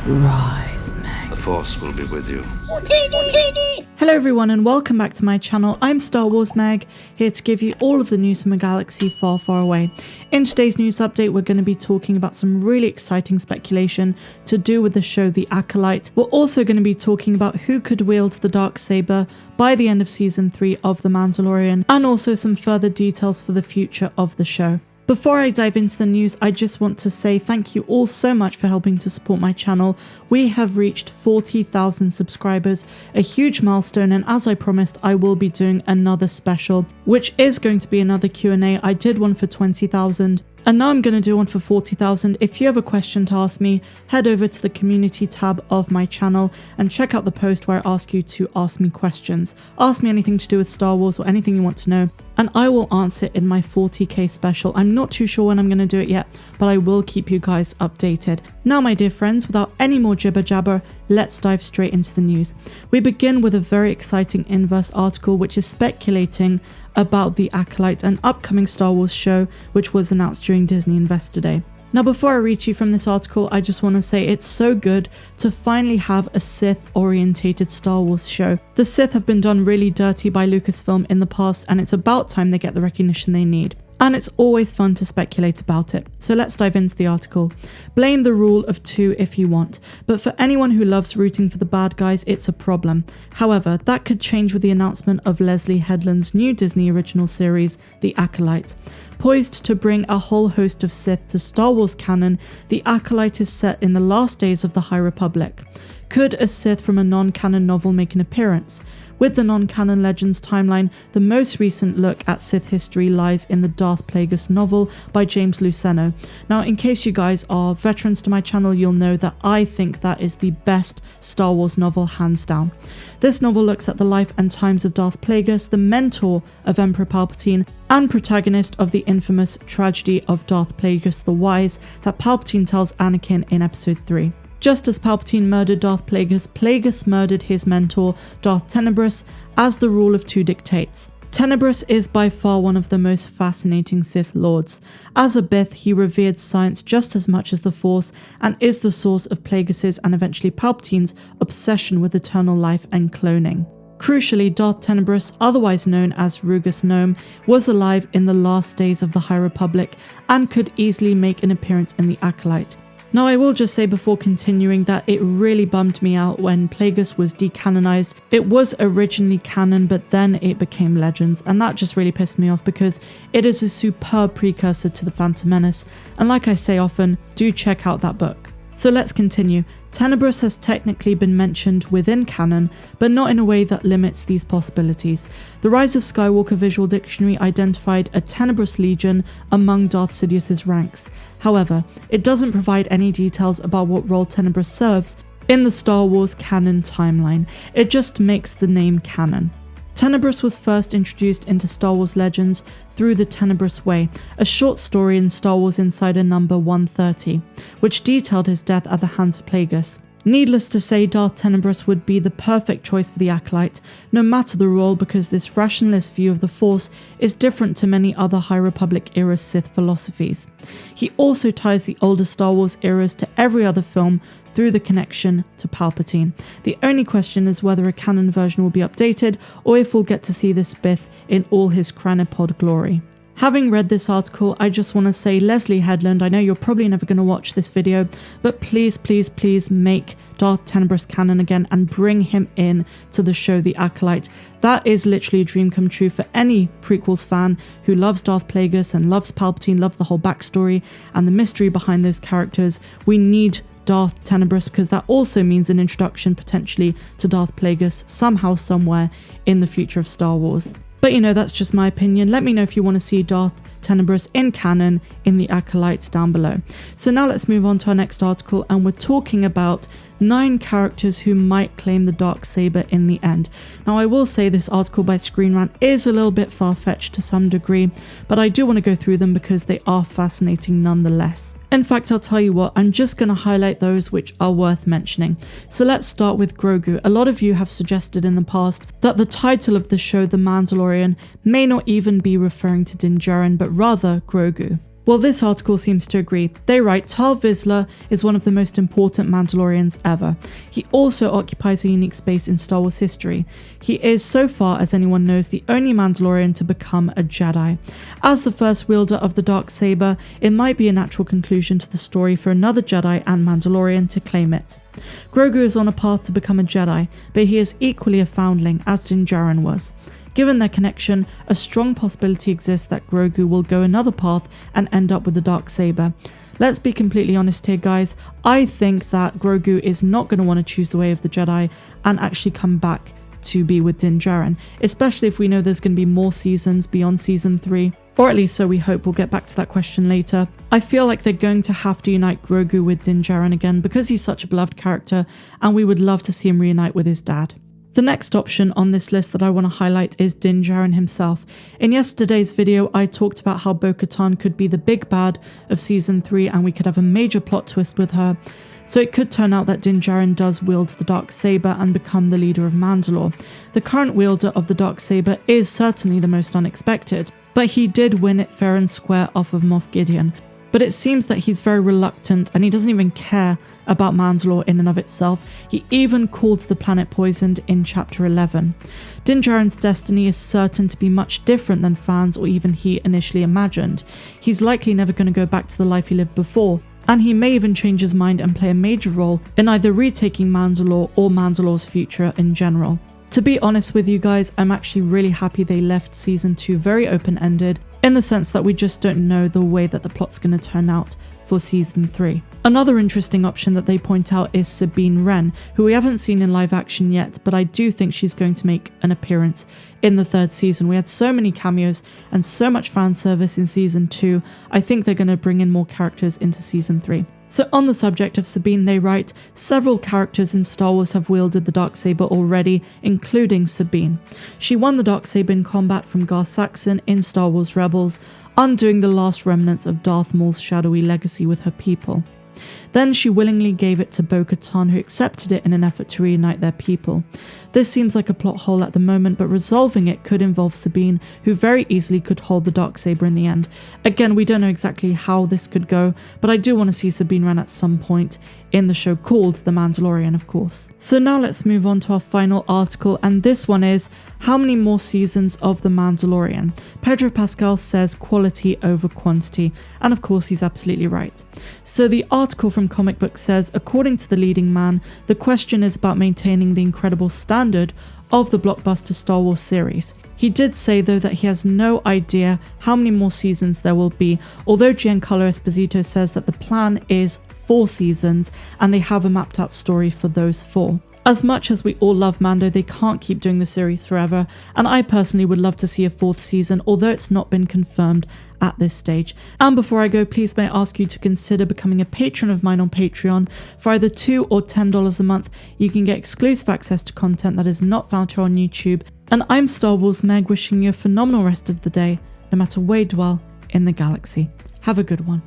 Rise, Meg. The Force will be with you. Hello everyone and welcome back to my channel. I'm Star Wars Meg, here to give you all of the news from a galaxy far, far away. In today's news update, we're going to be talking about some really exciting speculation to do with the show The Acolyte. We're also going to be talking about who could wield the Darksaber by the end of season 3 of The Mandalorian, and also some further details for the future of the show. Before I dive into the news, I just want to say thank you all so much for helping to support my channel. We have reached 40,000 subscribers, a huge milestone, and as I promised, I will be doing another special, which is going to be another Q&A. I did one for 20,000. And now I'm going to do one for 40,000. If you have a question to ask me, head over to the community tab of my channel and check out the post where I ask you to ask me questions. Ask me anything to do with Star Wars or anything you want to know, and I will answer it in my 40k special. I'm not too sure when I'm going to do it yet, but I will keep you guys updated. Now, my dear friends, without any more jibber jabber, let's dive straight into the news. We begin with a very exciting Inverse article which is speculating about The Acolyte, an upcoming Star Wars show which was announced during Disney Investor Day. Now, before I read you from this article, I just want to say it's so good to finally have a Sith-orientated Star Wars show. The Sith have been done really dirty by Lucasfilm in the past, and it's about time they get the recognition they need. And it's always fun to speculate about it. So let's dive into the article. Blame the rule of 2 if you want, but for anyone who loves rooting for the bad guys, it's a problem. However, that could change with the announcement of Leslie Headland's new Disney original series, The Acolyte. Poised to bring a whole host of Sith to Star Wars canon, The Acolyte is set in the last days of the High Republic. Could a Sith from a non-canon novel make an appearance? With the non-canon Legends timeline, the most recent look at Sith history lies in the Darth Plagueis novel by James Luceno. Now, in case you guys are veterans to my channel, you'll know that I think that is the best Star Wars novel, hands down. This novel looks at the life and times of Darth Plagueis, the mentor of Emperor Palpatine, and protagonist of the infamous tragedy of Darth Plagueis the Wise that Palpatine tells Anakin in Episode 3. Just as Palpatine murdered Darth Plagueis, Plagueis murdered his mentor, Darth Tenebrous, as the rule of 2 dictates. Tenebrous is by far one of the most fascinating Sith Lords. As a Bith, he revered science just as much as the Force, and is the source of Plagueis' and eventually Palpatine's obsession with eternal life and cloning. Crucially, Darth Tenebrous, otherwise known as Rugus Gnome, was alive in the last days of the High Republic and could easily make an appearance in The Acolyte. Now, I will just say before continuing that it really bummed me out when Plagueis was decanonized. It was originally canon, but then it became Legends, and that just really pissed me off because it is a superb precursor to The Phantom Menace, and like I say often, do check out that book. So let's continue. Tenebrous has technically been mentioned within canon, but not in a way that limits these possibilities. The Rise of Skywalker Visual Dictionary identified a Tenebrous Legion among Darth Sidious's ranks. However, it doesn't provide any details about what role Tenebrous serves in the Star Wars canon timeline. It just makes the name canon. Tenebrous was first introduced into Star Wars Legends through The Tenebrous Way, a short story in Star Wars Insider number 130, which detailed his death at the hands of Plagueis. Needless to say, Darth Tenebrous would be the perfect choice for the Acolyte, no matter the role, because this rationalist view of the Force is different to many other High Republic era Sith philosophies. He also ties the older Star Wars eras to every other film through the connection to Palpatine. The only question is whether a canon version will be updated, or if we'll get to see this Bith in all his Cranipod glory. Having read this article, I just want to say, Leslie Headland, I know you're probably never going to watch this video, but please, please, please make Darth Tenebrous canon again and bring him in to the show The Acolyte. That is literally a dream come true for any prequels fan who loves Darth Plagueis and loves Palpatine, loves the whole backstory and the mystery behind those characters. We need Darth Tenebrous because that also means an introduction potentially to Darth Plagueis somehow, somewhere in the future of Star Wars. But you know, that's just my opinion. Let me know if you want to see Darth Tenebrous in canon in The Acolyte down below. So now let's move on to our next article, and we're talking about 9 characters who might claim the Darksaber in the end. Now, I will say this article by Screen Rant is a little bit far-fetched to some degree, but I do want to go through them because they are fascinating nonetheless. In fact, I'll tell you what, I'm just going to highlight those which are worth mentioning. So let's start with Grogu. A lot of you have suggested in the past that the title of the show, The Mandalorian, may not even be referring to Din Djarin, but rather Grogu. Well, this article seems to agree. They write, Tal Vizsla is one of the most important Mandalorians ever. He also occupies a unique space in Star Wars history. He is, so far as anyone knows, the only Mandalorian to become a Jedi. As the first wielder of the Darksaber, it might be a natural conclusion to the story for another Jedi and Mandalorian to claim it. Grogu is on a path to become a Jedi, but he is equally a foundling, as Din Djarin was. Given their connection, a strong possibility exists that Grogu will go another path and end up with the Darksaber. Let's be completely honest here, guys. I think that Grogu is not going to want to choose the way of the Jedi and actually come back to be with Din Djarin, especially if we know there's going to be more seasons beyond season 3. Or at least so we hope. We'll get back to that question later. I feel like they're going to have to unite Grogu with Din Djarin again because he's such a beloved character and we would love to see him reunite with his dad. The next option on this list that I want to highlight is Din Djarin himself. In yesterday's video, I talked about how Bo-Katan could be the big bad of season 3 and we could have a major plot twist with her. So it could turn out that Din Djarin does wield the Darksaber and become the leader of Mandalore. The current wielder of the Darksaber is certainly the most unexpected, but he did win it fair and square off of Moff Gideon. But it seems that he's very reluctant and he doesn't even care about Mandalore in and of itself. He even called the planet poisoned in chapter 11. Din Djarin's destiny is certain to be much different than fans or even he initially imagined. He's likely never going to go back to the life he lived before, and he may even change his mind and play a major role in either retaking Mandalore or Mandalore's future in general. To be honest with you guys, I'm actually really happy they left season 2 very open-ended, in the sense that we just don't know the way that the plot's going to turn out for season 3. Another interesting option that they point out is Sabine Wren, who we haven't seen in live action yet, but I do think she's going to make an appearance in the 3rd season. We had so many cameos and so much fan service in season 2. I think they're going to bring in more characters into season 3. So on the subject of Sabine, they write, several characters in Star Wars have wielded the Darksaber already, including Sabine. She won the Darksaber in combat from Gar Saxon in Star Wars Rebels, undoing the last remnants of Darth Maul's shadowy legacy with her people. Then she willingly gave it to Bo-Katan, who accepted it in an effort to reunite their people. This seems like a plot hole at the moment, but resolving it could involve Sabine, who very easily could hold the Darksaber in the end. Again, we don't know exactly how this could go, but I do want to see Sabine Wren at some point in the show called The Mandalorian, of course. So now let's move on to our final article, and this one is, how many more seasons of The Mandalorian? Pedro Pascal says quality over quantity, and of course he's absolutely right. So the article from Comic Book says, according to the leading man, the question is about maintaining the incredible standard of the blockbuster Star Wars series. He did say though that he has no idea how many more seasons there will be, although Giancarlo Esposito says that the plan is 4 seasons and they have a mapped out story for those 4. As much as we all love Mando, they can't keep doing the series forever, and I personally would love to see a 4th season, although it's not been confirmed at this stage. And before I go, please may I ask you to consider becoming a patron of mine on Patreon. For either $2 or $10 a month, you can get exclusive access to content that is not found here on YouTube. And I'm Star Wars Meg, wishing you a phenomenal rest of the day, no matter where you dwell in the galaxy. Have a good one.